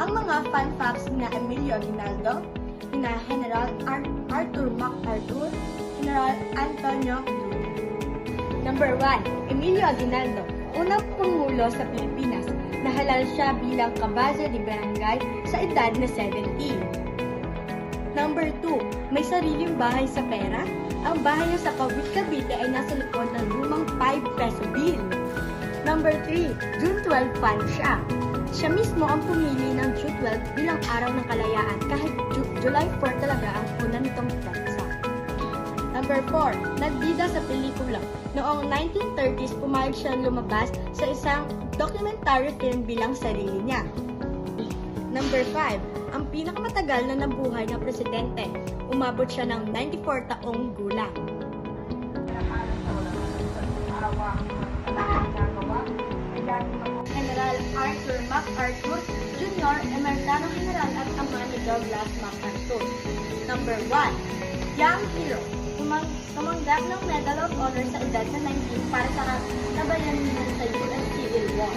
ang mga fun facts na Emilio Aguinaldo, na General Arthur MacArthur, General Antonio Luna. Number 1. Emilio Aguinaldo, unang Pangulo sa Pilipinas. Nahalal siya bilang kabase de barangay sa edad na 17. Number 2. May sariling bahay sa pera. Ang bahay niya sa Kawit, Cavite ay nasa likod ng lumang 5 peso bill. Number 3. June 12 fan siya. Siya mismo ang pumili ng June 12 bilang araw ng kalayaan kahit July 4 talaga ang una nitong petsa. Number 4. Nagbida sa pelikula. Noong 1930s, pumayag siya lumabas sa isang documentary film bilang sarili niya. Number 5. Ang pinakamatagal na nabuhay na presidente. Umabot siya ng 94 taong gulang. General Arthur MacArthur Jr., Emeritano General at ama ni Douglas MacArthur. Number 1. Young Hero. Tumanggap ng Medal of Honor sa edad na 19 para sa kabayanihan sa US Civil War.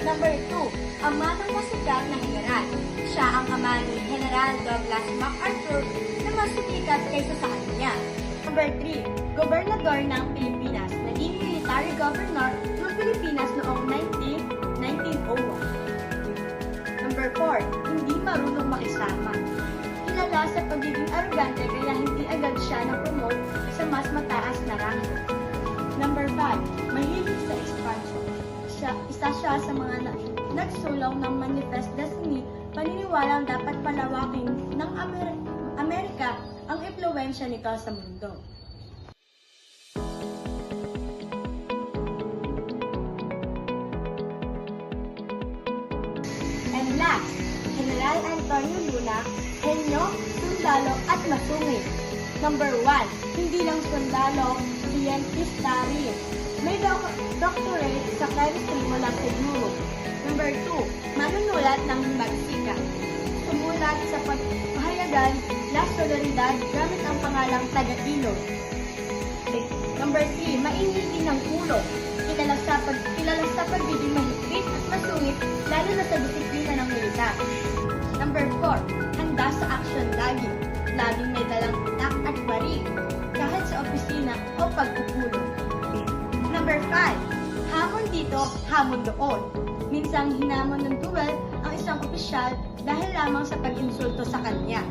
Number 2. Ama ng masikat na general. Siya ang ama ni General Douglas MacArthur na mas sikat kaysa sa kanya. Number 3. Gobernador ng Pilipinas. Naging military governor ng Pilipinas noong 1901. Number 4. Hindi marunong makisama. Kilala sa pagiging arrogante kaya hindi agad siya na-promote sa mas mataas na rango. Number 5. Mahilig sa expansion. Isa siya sa mga nagsulong ng Manifest Destiny, paniniwalang dapat palawakin ng Amerika ang impluwensya nito sa mundo. And last, General Antonio Luna, henyo, sundalo at masungit. Number 1, hindi lang sundalo, siyentista rin. May doctorate sa chemistry mula sa Europe. Number 2, manunulat ng magsikat. Sumulat sa pagpahayagan La Solidaridad gamit ang pangalang Taga-Ilog. Number 3, mainit din ng ulo. Kilala sa pagiging mahigpit at masungit lalo na sa disiplina ng militar. Number 4, handa sa action lagi. Laging may dalang utak at barig kahit sa opisina o pagpupulong. Number 5, hamon dito, hamon doon. Minsang hinamon ng duel ang isang opisyal dahil lamang sa pag-insulto sa kanya.